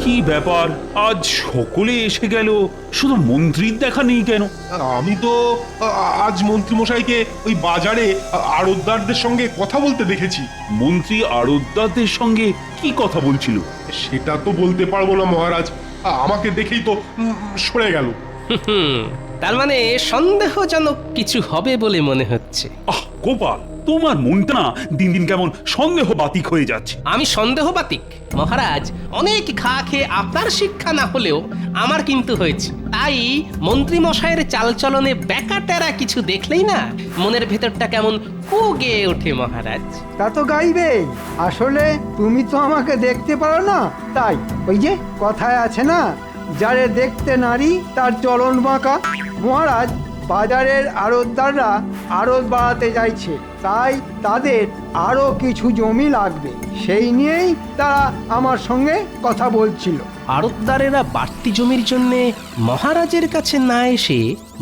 কি ব্যাপার, আজ সকলে এসে গেল, শুধু মন্ত্রীর দেখা নেই কেন? আমি তো আজ মন্ত্রী মশাইকে ওই বাজারে আড়তদারদের সঙ্গে কথা বলতে দেখেছি। মন্ত্রী আড়তদারদের সঙ্গে কি কথা বলছিল? সেটা তো বলতে পারবো না মহারাজ, আমাকে দেখেই তো সরে গেল। তার মানে সন্দেহজনক কিছু হবে বলে মনে হচ্ছে। আহ গোপাল, তোমার মনটা না দিন দিন কেমন সন্দেহ বাতিক হয়ে যাচ্ছে। আমি সন্দেহবাতিক মহারাজ, অনেক ঘা খেয়ে আপনার শিক্ষা না হলেও আমার কিন্তু হয়েছে। তাই মন্ত্রী মশাইয়ের চালচলনে ব্যাকাটেরা কিছু দেখলেই না মনের ভেতরটা কেমন কু গেয়ে ওঠে মহারাজ। তা তো গাইবেই। আসলে তুমি তো আমাকে দেখতে পারো না, তাই ওই যে কথায় আছে না, যারে দেখতে নারী তার চলন বাঁকা। মহারাজ, বাজারের আড়তদাররা আড়ত বাড়াতে চাইছে, তাই তাদের আরো কিছু জমি লাগবে, সেই নিয়েই তারা আমার সঙ্গে কথা বলছিল। আড়তদারেরা বাড়তি জমির জন্য মহারাজের কাছে না এসে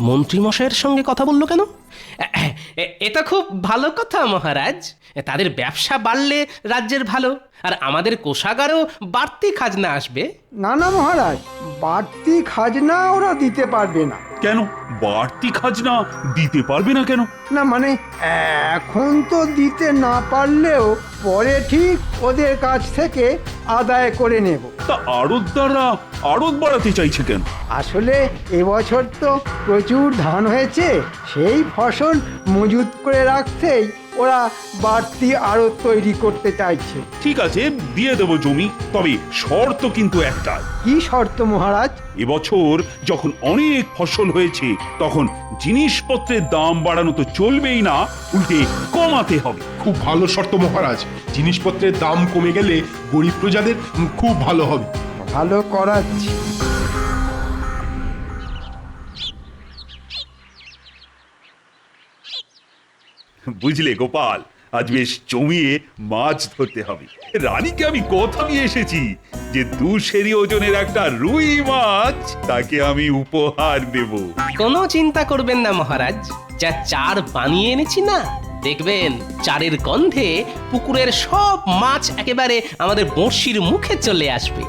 মন্ত্রী মশাইয়ের সঙ্গে কথা বললো কেন? এটা খুব ভালো কথা মহারাজ। তাদের ব্যবসা বাড়লে রাজ্যের ভালো, আর আমাদের কোষাগারেও বাড়তি খাজনা আসবে। না না মহারাজ, বাড়তি খাজনা ওরা দিতে পারবে না। কেন বাড়তি খাজনা দিতে পারবে না কেন? না মানে এখন তো দিতে না পারলেও পরে ঠিক ওদের কাছ থেকে আদায় করে নেব। তা আড়তদাররা আড়ত বাড়াতে চাইছে কেন? আসলে এবছর তো প্রচুর ধান হয়েছে, সেই ফসল মজুত করে রাখতেই ওরা বাড়তি আড়ত তৈরি করতে চাইছে। ঠিক আছে, দিয়ে দেবো জমি, তবে শর্ত কিন্তু একটা। কি শর্ত মহারাজ? এবছর যখন অনেক ফসল হয়েছে তখন জিনিসপত্রের দাম বাড়ানো তো চলবেই না, উল্টে কমাতে হবে। খুব ভালো শর্ত মহারাজ, জিনিসপত্রের দাম কমে গেলে গরিব প্রজাদের খুব ভালো হবে। ভালো করাচ্ছি। বুঝলে গোপাল, আজ বেশ জমিয়ে মাছ ধরতে হবে। রানীকে আমি কথা দিয়ে এসেছি যে 2 সেরি ওজনের একটা রুই মাছ তাকে আমি উপহার দেব। কোনো চিন্তা করবেন না মহারাজ, যা চার বানিয়ে এনেছি না, দেখবেন চারের গন্ধে পুকুরের সব মাছ একেবারে আমাদের বড়শির মুখে চলে আসবে।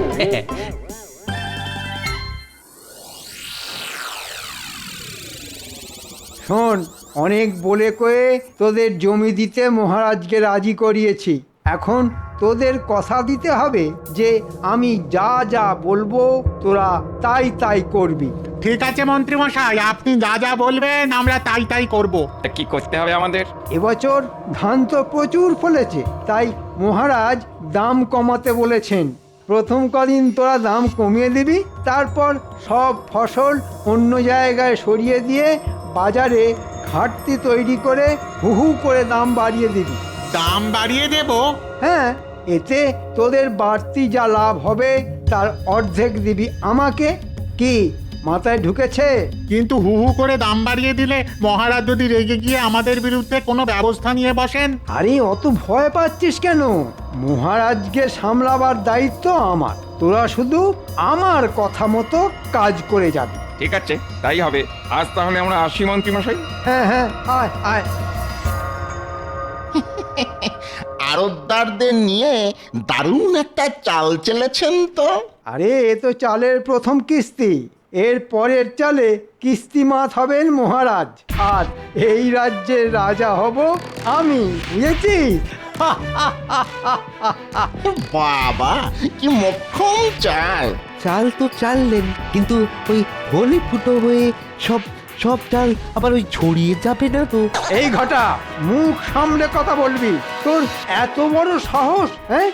শোন, অনেক বলে কয়ে তোদের জমি দিতে মহারাজকে রাজি করিয়েছি। এখন তোদের কথা দিতে হবে যে আমি যা যা বলবো তোরা তাই তাই করবি। ঠিক আছে মন্ত্রী মশাই, আপনি যা যা বলবেন আমরা তাই তাই করব। তা কি করতে হবে আমাদের? এবছর ধান তো প্রচুর ফলেছে, তাই মহারাজ দাম কমাতে বলেছেন। প্রথম কদিন তোরা দাম কমিয়ে দিবি, তারপর সব ফসল অন্য জায়গায় সরিয়ে দিয়ে বাজারে ঘাটতি তৈরি করে হু হু করে দাম বাড়িয়ে দিবি। দাম বাড়িয়ে দেব? হ্যাঁ, এতে তোদের বাড়তি যা লাভ হবে তার অর্ধেক দিবি আমাকে। কি মাথায় ঢুকেছে? কিন্তু হু হু করে দাম বাড়িয়ে দিলে মহারাজ যদি রেগে গিয়ে আমাদের বিরুদ্ধে কোনো ব্যবস্থা নিয়ে বসেন? আরে অত ভয় পাচ্ছিস কেন? মহারাজকে সামলাবার দায়িত্ব আমার, তোরা শুধু আমার কথা মতো কাজ করে যাবি। ঠিক আছে, তাই হবে। আজ তাহলে আমরা আসি মন্ত্রী মশাই। হ্যাঁ হ্যাঁ, আয় আয়। আড়তদারদের নিয়ে দারুণ একটা চাল চেলেছেন তো। আরে এ তো চালের প্রথম কিস্তি, এর পরের চালে কিস্তিমাত হবেন মহারাজ, আর এই রাজ্যের রাজা হব আমি, বুঝেছিস? বাবা, কি মক্ষম চাল! চাল তো চাললেন, কিন্তু ওই হলে ফুটো হয়ে সব সব চাল আবার ওই ছড়িয়ে যাবে না তো? এই ঘটা, মুখ সামলে কথা বলবি। তোর এত বড় সাহস, হ্যাঁ?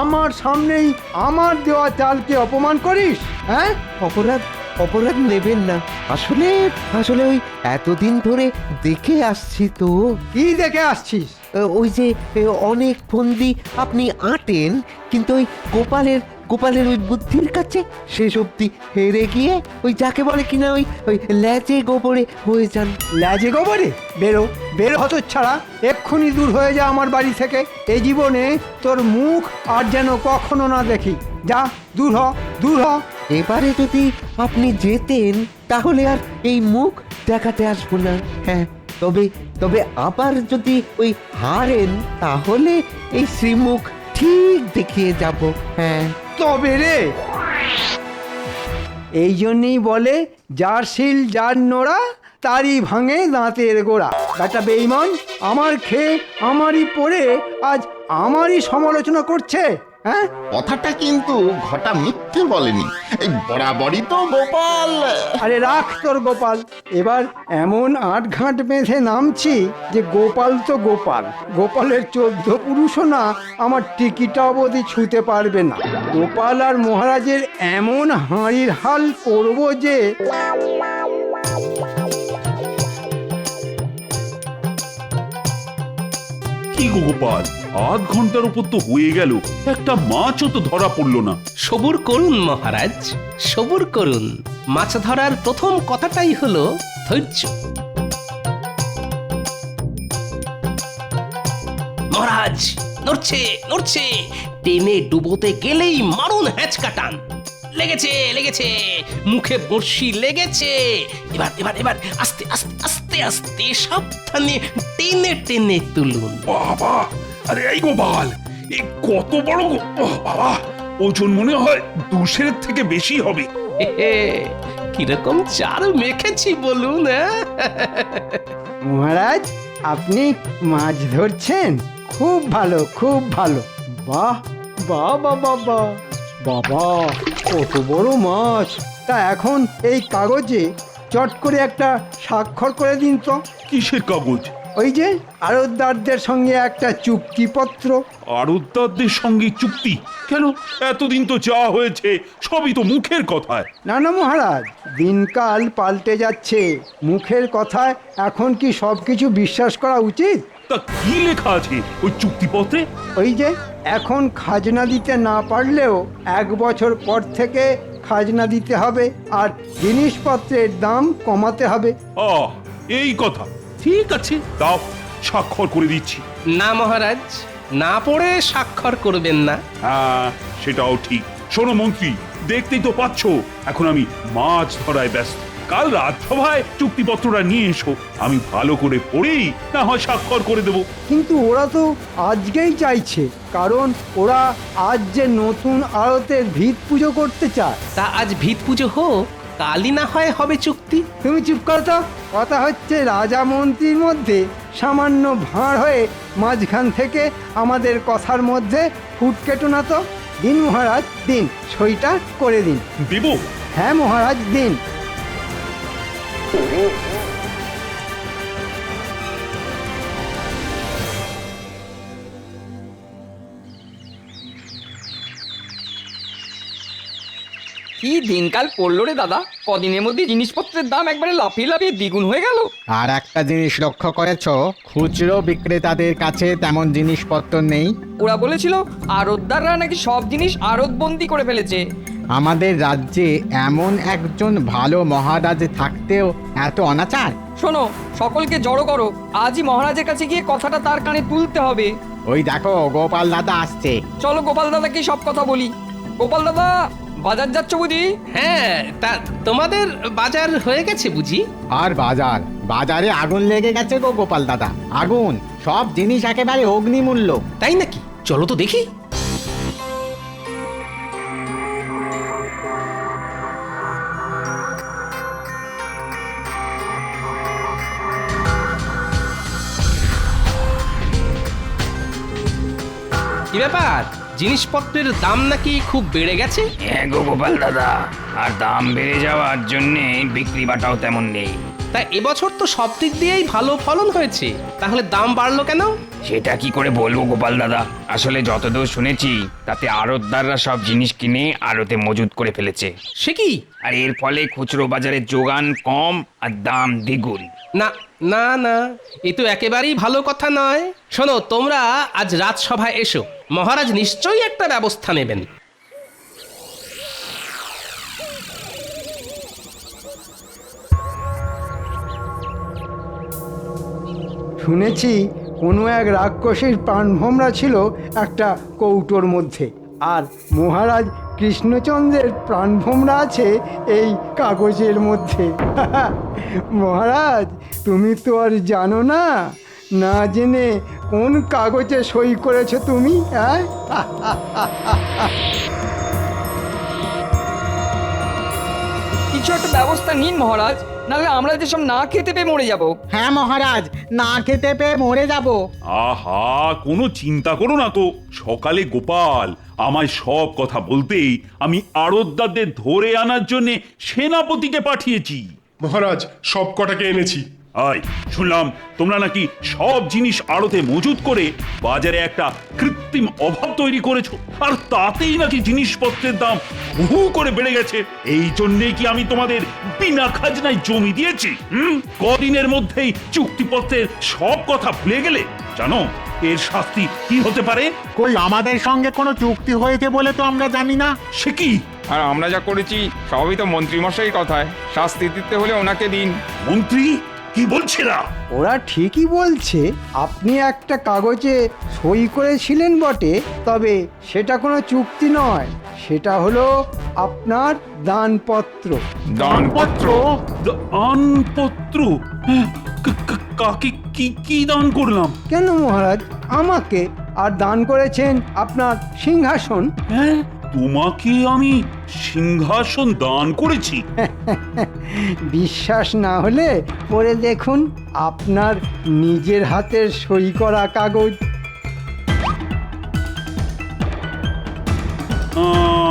আমার সামনেই আমার দেওয়া চালকে অপমান করিস, হ্যাঁ? অপরাধ অপরাধ নেবেন না, আসলে আসলে ওই এতদিন ধরে দেখে আসছি তো। কি দেখে আসছিস? ওই যে অনেক ফন্দি আপনি আঁটেন, কিন্তু ওই গোপালের ওই বুদ্ধির কাছে শেষ অব্দি হেরে গিয়ে ওই যাকে বলে কিনা ওই ওই ল্যাজে গোবরে হয়ে যান। ল্যাজে গোবরে? বেরো বেরো হতচ্ছাড়া, এক্ষুনি দূর হয়ে যা আমার বাড়ি থেকে। এই জীবনে তোর মুখ আর যেন কখনো না দেখি। যা, দূর হ, দূর হ। এবারে যদি আপনি যেতেন তাহলে আর এই মুখ দেখাতে আসবো না। হ্যাঁ, তবে তবে আবার যদি ওই হারেন তাহলে এই শ্রীমুখ ঠিক দেখিয়ে যাব। হ্যাঁ, তবে রে এই জন্যই বলে যার শিল যার নোড়া তারই ভাঙে দাঁতের গোড়া। বেটা বেঈমান আমার খেয়ে আমারই পড়ে আজ আমারই সমালোচনা করছে। হ্যাঁ, কথাটা কিন্তু ঘটা মিথ্যে বলেনি, এই বরাবরই তো গোপাল। আরে রাখ তোর গোপাল। এবার এমন আটঘাট বেঁধে নামছি যে গোপাল তো গোপাল, গোপালের 14 পুরুষও না আমার টিকিটা অবধি ছুঁতে পারবে না। গোপাল আর মহারাজের এমন হাঁড়ির হাল করব যে কি গো গোপাল, আধ ঘন্টার উপর তো হয়ে গেল, একটা মাছও তো ধরা পড়লো না। সবুর করুন মহারাজ, সবুর করুন। মাছ ধরার প্রথম কথাটাই হলো ধৈর্য। মহারাজ নড়ছে নড়ছে, টেনে ডুবোতে গেলেই মারুন হ্যাঁচকা টান। লেগেছে লেগেছে, মুখে বড়শি লেগেছে। এবার এবার এবার আস্তে আস্তে আস্তে আস্তে সাবধানে টেনে টেনে তুলুন। বাবা, আরে এই গোপাল, এই কত বড় বাবা, ওজন মনে হয় 200 থেকে বেশি হবে। কিরকম চার মেখেছি বলুন। মহারাজ আপনি মাছ ধরছেন, খুব ভালো খুব ভালো। বাহ বাহ বাবা বাহ বাবা, কত বড় মাছ! তা এখন এই কাগজে চট করে একটা স্বাক্ষর করে দিন তো। কিসের কাগজ? ওই যে আড়তদারদের সঙ্গে একটা চুক্তিপত্র। আড়তদারদের সঙ্গে চুক্তি? কেন, এতদিন তো যা হয়েছে সবই তো মুখের কথায়। না না মহারাজ, দিনকাল পাল্টে যাচ্ছে, মুখের কথায় এখন কি সব কিছু বিশ্বাস করা উচিত? তা কি লেখা আছে ওই চুক্তিপত্রে? ওই যে এখন খাজনা দিতে না পারলেও 1 বছর পর থেকে খাজনা দিতে হবে, আর জিনিসপত্রের দাম কমাতে হবে। এই কথা, ঠিক আছে, দাও, স্বাক্ষর করে দিচ্ছি। না মহারাজ, না পড়ে স্বাক্ষর করবেন না। হ্যাঁ, সেটাও ঠিক। শোনো মন্ত্রী, দেখতেই তো পাচ্ছ এখন আমি মাছ ধরায় ব্যস্ত। কাল রাজসভায় চুক্তিপত্রটা নিয়ে এসো, আমি ভালো করে পড়েই না হয় স্বাক্ষর করে দেবো। কিন্তু ওরা তো আজকেই চাইছে, কারণ ওরা আজ যে নতুন আড়তের ভিত পুজো করতে চায়। তা আজ ভিত পুজো হোক, কালই না হয় হবে চুক্তি। তুমি চুপ করো তো। কথা হচ্ছে রাজা মন্ত্রীর মধ্যে সামান্য ভাঁড় হয়ে মাঝখান থেকে আমাদের কথার মধ্যে ফুট কেটো না তো। দিন মহারাজ দিন, সইটা করে দিন। দেব? হ্যাঁ মহারাজ দিন। কি দিনকাল পড়লো রে দাদা, কদিনের মধ্যে জিনিসপত্রের দাম একবারে লাফিয়ে লাফিয়ে দ্বিগুণ হয়ে গেল। আর একটা জিনিস লক্ষ্য করেছ, খুচরো বিক্রেতাদের কাছে তেমন জিনিসপত্র নেই। ওরা বলেছিল আড়তদাররা নাকি সব জিনিস আড়তবন্দি করে ফেলেছে। আমাদের রাজ্যে এমন একজন ভালো মহারাজ থাকতেও এত অনাচার। শোনো, সকলকে জড়ো করো, আজই মহারাজের কাছে গিয়ে কথাটা তার কানে তুলতে হবে। ওই দেখো গোপাল দাদা আসছে। চলো গোপাল দাদাকে সব কথা বলি। গোপাল দাদা, বাজার যাচ্ছ বুঝি? হ্যাঁ, তা তোমাদের বাজার হয়ে গেছে বুঝি? আর বাজারে আগুন লেগে গেছে গো গোপাল দাদা, আগুন! সব জিনিস একেবারে অগ্নিমূল্য। তাই নাকি? চলো তো দেখি। কি ব্যাপার, জিনিসপত্রের দাম নাকি খুব বেড়ে গেছে? হ্যাঁ গো গোপাল দাদা, আর দাম বেড়ে যাওয়ার জন্যে বিক্রি বাটাও তেমন নেই। তা এবছর তো সব দিক দিয়েই ভালো ফলন হয়েছে, তাহলে দাম বাড়লো কেন? সেটা কি করে বলবো গোপাল দাদা, আসলে যতদূর শুনেছি তাতে আড়তদাররা সব জিনিস কিনে আড়তে মজুত করে ফেলেছে। সে কি? আর এর ফলে খুচরো বাজারে যোগান কম আর দাম দ্বিগুণ। না না না, এ তো একেবারেই ভালো কথা নয়। শোনো, তোমরা আজ রাজসভায় এসো, মহারাজ নিশ্চয়ই একটা ব্যবস্থা নেবেন। শুনেছি কোনো এক রাক্ষসীর প্রাণভোমরা ছিল একটা কৌটোর মধ্যে, আর মহারাজ কৃষ্ণচন্দ্রের প্রাণভোমরা আছে এই কাগজের মধ্যে। মহারাজ তুমি তো আর জানো না, না জেনে কোন কাগজে সই করেছো তুমি? কিছু একটা ব্যবস্থা নিন মহারাজ, নাহলে আমরা যেসব না খেতে পেয়ে মরে যাব। হ্যাঁ মহারাজ, না খেতে পেয়ে মরে যাব। আহা, কোনো চিন্তা করো না তো। সকালে গোপাল আমায় সব কথা বলতেই আমি আড়তদারদের ধরে আনার জন্য সেনাপতিকে পাঠিয়েছি। মহারাজ সব কটাকে এনেছি। আয়, শুনলাম তোমরা নাকি সব জিনিস আড়তে মজুত করে বাজারে একটা কৃত্রিম অভাব তৈরি করেছো, আর তাতেই নাকি জিনিসপত্রের দাম হু করে বেড়ে গেছে। এই জন্যেই কি আমি তোমাদের বিনা খাজনায় জমি দিয়েছি? কদিনের মধ্যেই চুক্তিপত্রের সব কথা ভুলে গেলে? জানো এর শাস্তি কি হতে পারে? কই আমাদের সঙ্গে কোনো চুক্তি হয়েছে বলে তো আমরা জানি না। সে কি? আর আমরা যা করেছি সবই তো মন্ত্রীমশাই কথায়, শাস্তি দিতে হলে ওনাকে দিন। মন্ত্রী কি বলছে না? ওরা ঠিকই বলছে। আপনি একটা কাগজে সই করেছিলেন বটে, তবে সেটা কোনো চুক্তি নয়, সেটা হলো আপনার দানপত্র। দানপত্র? দানপত্র? হ্যাঁ, কাকে কি কি দান করলাম? কেন মহারাজ, আমাকে। আর দান করেছেন আপনার সিংহাসন। হ্যাঁ, তোমাকে আমি সিংহাসন দান করেছি? বিশ্বাস না হলে পড়ে দেখুন আপনার নিজের হাতের সই করা কাগজ।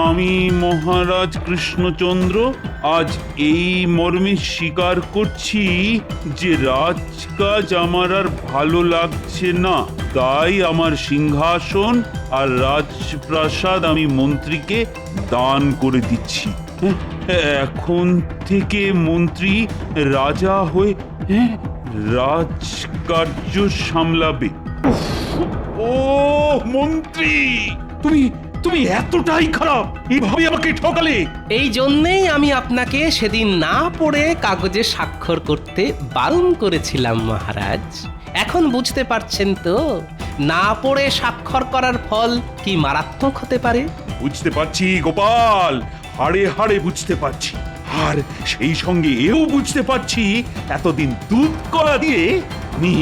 আমি মহারাজ কৃষ্ণচন্দ্র আজ এই মর্মে স্বীকার করছি যে রাজকাজ আমার আর ভালো লাগছে না, তাই আমার সিংহাসন আর রাজপ্রাসাদ আমি মন্ত্রীকে দান করে দিচ্ছি। এখন থেকে মন্ত্রী রাজা হয়ে রাজকার্য সামলাবে। ও মন্ত্রী, তুমি তুমি এতটাই খারাপ, এভাবে আমাকে ঠকালে? এই জন্যেই আমি আপনাকে সেদিন না পড়ে কাগজে স্বাক্ষর করতে বারণ করেছিলাম মহারাজ। এখন বুঝতে পারছেন তো না পড়ে স্বাক্ষর করার ফল কি মারাত্মক হতে পারে? বুঝতে পারছি গোপাল, হাড়ে হাড়ে বুঝতে পারছি। আর সেই সঙ্গে এও বুঝতে পারছি এতদিন দুধ কলা দিয়ে আমি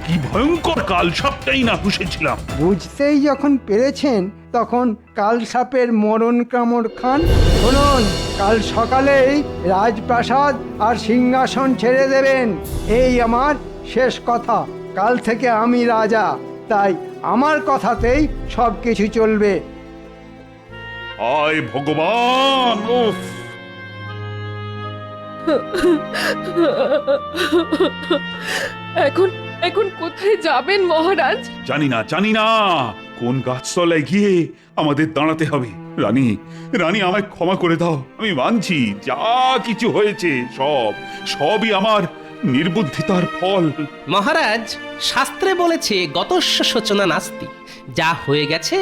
কি ভয়ঙ্কর কাল সবটাই না পুষেছিলাম। বুঝতেই যখন পেরেছেন তখন কাল সাপের মরণ কামড় খান। শুনুন, কাল সকালেই রাজপ্রাসাদ আর সিংহাসন ছেড়ে দেবেন, এই আমার শেষ কথা। কাল থেকে আমি রাজা, তাই আমার কথাতেই সব কিছু চলবে। আয় ভগবান! উফ! এখন এখন কোথায় যাবেন মহারাজ? জানি না কোন গাছতলায় গিয়ে আমাদের দাঁড়াতে হবে। রানী রানী আমায় ক্ষমা করে দাও। আমি মানছি যা কিছু হয়েছে সবই আমার নির্বুদ্ধিতার ফল। মহারাজ, শাস্ত্রে বলেছে গতস্য শোচনা নাস্তি। যা হয়ে গেছে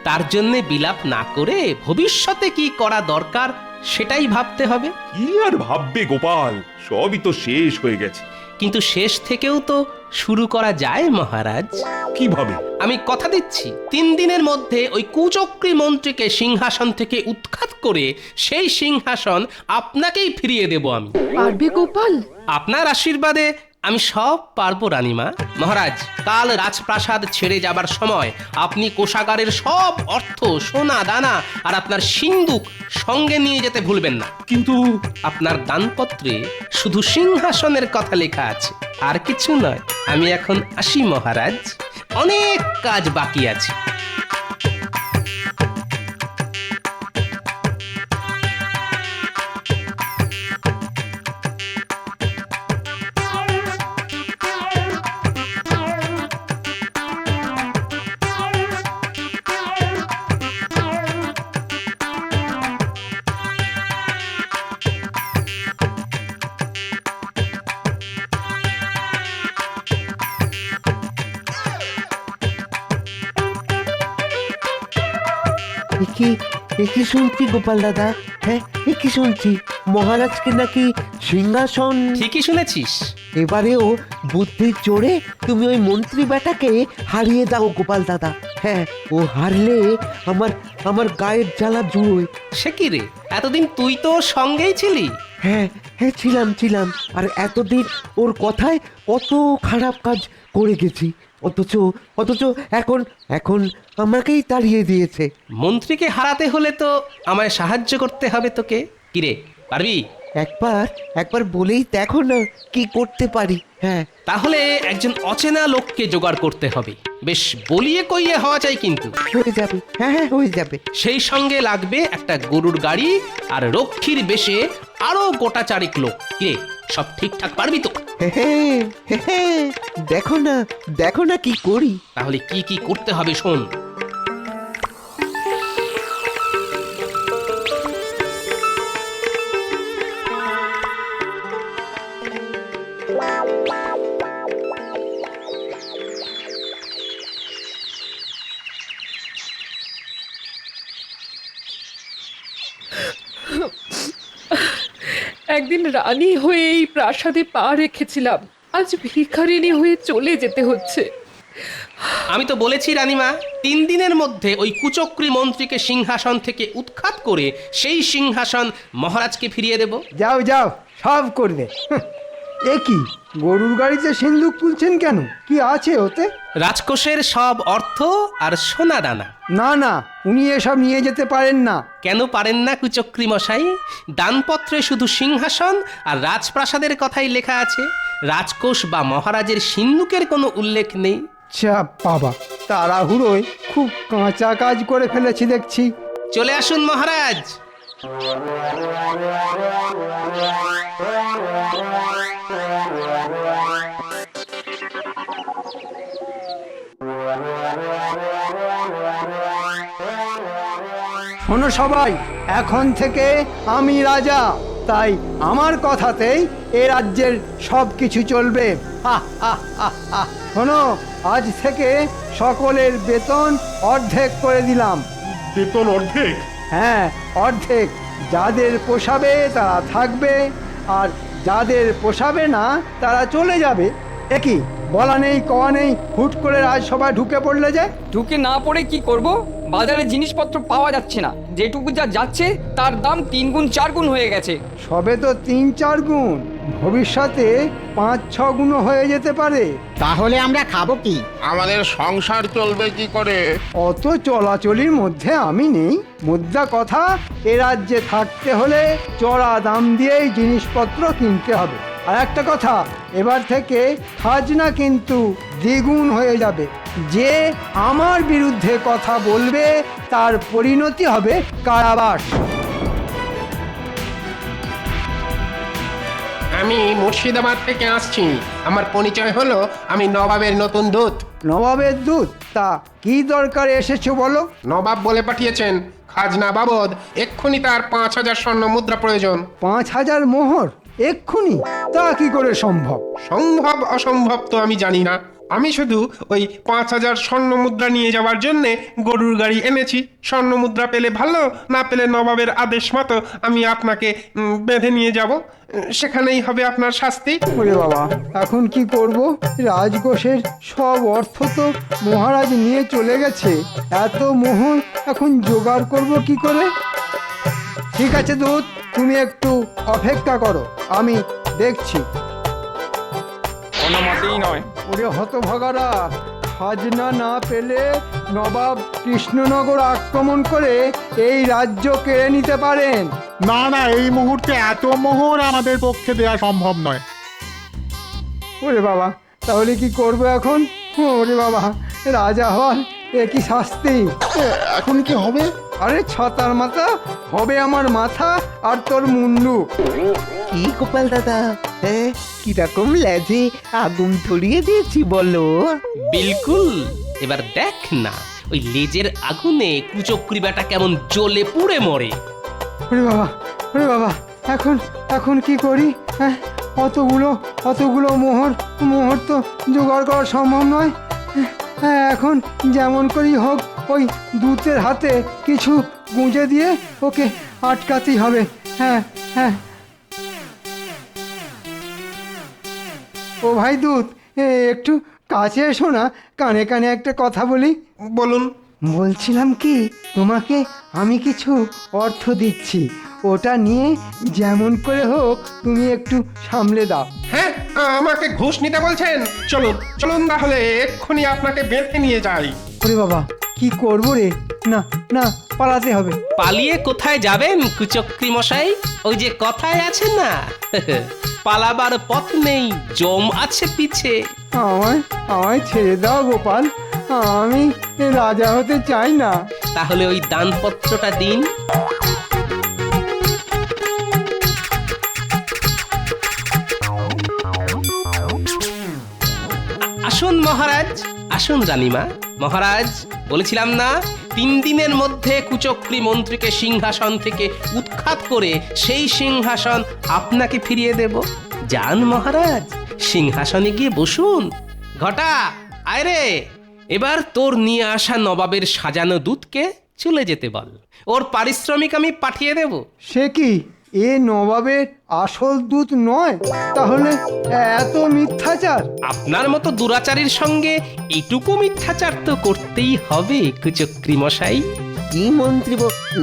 তার জন্য বিলাপ না করে ভবিষ্যতে কি করা দরকার সেটাই ভাবতে হবে। কি আর ভাববে গোপাল, সবই তো শেষ হয়ে গেছে। কিন্তু শেষ থেকেও তো শুরু করা যায় মহারাজ। কিভাবে? আমি কথা দিচ্ছি 3 দিনের মধ্যে ওই কুচক্রী মন্ত্রীকে সিংহাসন থেকে উৎখাত করে সেই সিংহাসন আপনাকেই ফিরিয়ে দেব আমি। পারবে গোপাল? আপনার আশীর্বাদে আমি সব পারবো রানীমা। মহারাজ, কাল রাজপ্রাসাদ ছেড়ে যাবার সময় আপনি কোষাগারের সব অর্থ, সোনা দানা আর আপনার সিন্দুক সঙ্গে নিয়ে যেতে ভুলবেন না। কিন্তু আপনার দানপত্রে শুধু সিংহাসনের কথা লেখা আছে, আর কিছু নয়। আমি এখন আসি মহারাজ, অনেক কাজ বাকি আছে। কি শুনছি গোপাল দাদা? হ্যাঁ, কি শুনছি মহারাজকে নাকি সিংহাসন? ঠিকই শুনেছিস। এবারেও বুদ্ধির জোরে তুমি ওই মন্ত্রী বেটাকে হারিয়ে দাও গোপাল দাদা। হ্যাঁ, ও হারলে আমার গায়ের জ্বালা জুড়োয়। সে কি রে, এতদিন তুই তো ওর সঙ্গেই ছিলি। হ্যাঁ, ছিলাম। আর এতদিন ওর কথায় কত খারাপ কাজ করে গেছি, অথচ এখন আমাকেই তাড়িয়ে দিয়েছে। মন্ত্রীকে হারাতে হলে তো আমায় সাহায্য করতে হবে তোকে। কিরে, পারবি? একবার একবার বলেই দেখো না কি করতে পারি। হ্যাঁ, তাহলে একজন অচেনা লোককে জোগাড় করতে হবে, বেশ বলিয়ে কইয়ে হওয়া চাই কিন্তু। হয়ে যাবে। হ্যাঁ হ্যাঁ, হয়ে যাবে। সেই সঙ্গে লাগবে একটা গরুর গাড়ি আর রক্ষীর বেশে আরো গোটা চারেক লোক। কে সব ঠিকঠাক পারবি তো? দেখো না কি করি। তাহলে কি কি করতে হবে শোন। একদিন রানী হয়ে এই প্রাসাদে পা রেখেছিলাম, আজ ভিখারিনী হয়ে চলে যেতে হচ্ছে। আমি তো বলেছি রানীমা, 3 দিনের মধ্যে ওই কুচক্রী মন্ত্রীকে সিংহাসন থেকে উৎখাত করে সেই সিংহাসন মহারাজকে ফিরিয়ে দেব। যাও যাও, সব করবে। এ কি, গরুর গাড়িতে সিন্দুক তুলছেন কেন? কি আছে ওতে? রাজকোষের সব অর্থ আর সোনা দানা। না না, উনি এসব নিয়ে যেতে পারেন না। কেন পারেন না কুচক্রী মশাই? দানপত্রে শুধু সিংহাসন আর রাজপ্রাসাদের কথাই লেখা আছে, রাজকোষ বা মহারাজের সিন্দুকের কোনো উল্লেখ নেই। চা বাবা, তাড়াহুড়োয় খুব কাঁচা কাজ করে ফেলেছি দেখছি। চলে আসুন মহারাজ। শোনো সবাই, এখন থেকে আমি রাজা, তাই আমার কথাতেই এ রাজ্যের সব কিছু চলবে। শোনো, আজ থেকে সকলের বেতন অর্ধেক করে দিলাম। বেতন অর্ধেক? হ্যাঁ, অর্ধেক। যাদের পোষাবে তারা থাকবে, আর যাদের পোষাবে না তারা চলে যাবে। একই বলা নেই কওয়া নেই, হুট করে রাজসভায় ঢুকে পড়লে যে। ঢুকে না পড়ে কি করব? বাজারে জিনিসপত্র পাওয়া যাচ্ছে না, যেটুকু যা যাচ্ছে তার দাম 3 গুণ 4 গুণ হয়ে গেছে। সবে তো 3-4 গুণ, ভবিষ্যতে 5-6 গুণ হয়ে যেতে পারে। তাহলে আমরা খাবো কি? আমাদের সংসার চলবে কি করে? অত চলাচলির মধ্যে আমি নেই। মুদ্রা কথা, এ রাজ্যে থাকতে হলে চড়া দাম দিয়েই জিনিসপত্র কিনতে হবে। আর একটা কথা, এবার থেকে খাজনা কিন্তু দ্বিগুণ হয়ে যাবে। যে আমার বিরুদ্ধে কথা বলবে তার পরিণতি হবে কারাবাস। আমি মুর্শিদাবাদ থেকে আসছি। আমার পরিচয় হলো, আমি নবাবের নতুন দূত। নবাবের দূত? তা কি দরকারে এসেছো বলো? নবাব বলে পাঠিয়েছেন খাজনা বাবদ এক্ষুনি তার 5000 স্বর্ণ মুদ্রা প্রয়োজন। 5000 মোহর এক্ষুনি? তা কি করে সম্ভব? সম্ভব অসম্ভব তো আমি জানি না, আমি শুধু ওই 5000 স্বর্ণ মুদ্রা নিয়ে যাওয়ার জন্যে গরুর গাড়ি এনেছি। স্বর্ণ মুদ্রা পেলে ভালো, না পেলে নবাবের আদেশ মতো আমি আপনাকে বেঁধে নিয়ে যাব, সেখানেই হবে আপনার শাস্তি। ওরে বাবা, এখন কি করব? রাজকোষের সব অর্থ তো মহারাজ নিয়ে চলে গেছে। এত মোহর এখন জোগাড় করব কি করে? ঠিক আছে দূত, তুমি একটু অপেক্ষা করো, আমি দেখছি। কোনো মতেই নয়। ওরে হতভাগারা, খাজনা না পেলে নবাব কৃষ্ণনগর আক্রমণ করে এই রাজ্য কেড়ে নিতে পারেন। না না, এই মুহূর্তে এত মোহর আমাদের পক্ষে দেওয়া সম্ভব নয়। ওরে বাবা, তাহলে কি করবো এখন? ওরে বাবা, রাজা হওয়ার এ কি শাস্তি! এখন কি হবে? আরে ছাতার মাথা হবে আমার মাথা, আর তোর মুন্ডু। কি গোপাল দাদা, হ্যাঁ, কিরকম লেজে আগুন ধরিয়ে দিয়েছি বলো? বিলকুল। এবার দেখ না, ওই লেজের আগুনে কুচক্রী বেটা কেমন জ্বলে পুড়ে মরে। ওরে বাবা, ওরে বাবা, এখন এখন কি করি? হ্যাঁ, অতগুলো মোহর তো জোগাড় করা সম্ভব নয়। হ্যাঁ, এখন যেমন করেই হোক ওই দূতের হাতে কিছু গুঁজে দিয়ে ওকে আটকাতেই হবে। হ্যাঁ হ্যাঁ। ও ভাই দূত, একটু কাছে এসো না, কানে কানে একটা কথা বলি। বলুন। বলছিলাম কি, তোমাকে আমি কিছু অর্থ দিচ্ছি, ওটা নিয়ে যেমন করে হোক তুমি একটু সামলে দাও। হ্যাঁ, আমাকে ঘুষ নিতে বলছেন? চলুন চলুন, তাহলে এক্ষুনি আপনাকে বেঁধে নিয়ে যাই। ওরে বাবা, কি করবো রে? না না, পালাতে হবে। পালিয়ে কোথায় যাবেন কুচক্রী মশাই? ওই যে কথায় আছে না, পালাবার পথ নেই, জম আছে পিছে। আমায় আমায় ছেড়ে দাও গোপাল, আমি রাজা হতে চাই না। তাহলে ওই দানপত্রটা দিন। আসুন মহারাজ, আসুন রানীমা। মহারাজ, বলেছিলাম না 3 দিনের মধ্যে কুচক্রী মন্ত্রীকে সিংহাসন থেকে উৎখাত করে সেই সিংহাসন আপনাকে ফিরিয়ে দেব। যান মহারাজ, সিংহাসনে গিয়ে বসুন। ঘটা, আয় রে, এবার তোর নিয়ে আসা নবাবের সাজানো দুধকে চলে যেতে বল। ওর পারিশ্রমিক আমি পাঠিয়ে দেব। সে কি, এ নবাবের আসল দূত নয়? তাহলে এত মিথ্যাচার? আপনার মতো দুরাচারীর সঙ্গে এটুকু মিথ্যাচার তো করতেই হবে কুচক্রী মশাই। কি মন্ত্রী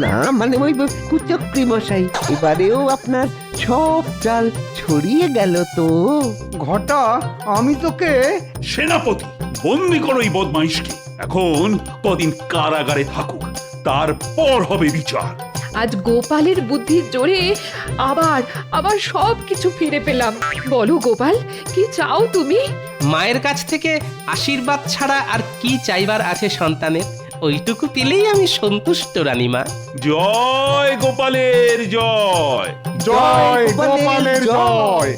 না মানে ওই কুচক্রী মশাই, এবারেও আপনার সব চাল ছড়িয়ে গেল তো। ঘটা, আমি তোকে... সেনাপতি, বন্দি করো এই বদমাইশকে। এখন কদিন কারাগারে থাকুক, তারপর হবে বিচার। আজ গোপালের বুদ্ধির জোরে আবার আবার সব কিছু ফিরে পেলাম। বলো গোপাল, কি চাও তুমি? মায়ের কাছ থেকে আশীর্বাদ ছাড়া আর কি চাইবার আছে সন্তানের? ওইটুকু পেলেই আমি সন্তুষ্ট রানীমা। জয় গোপালের জয়। জয় গোপালের জয়।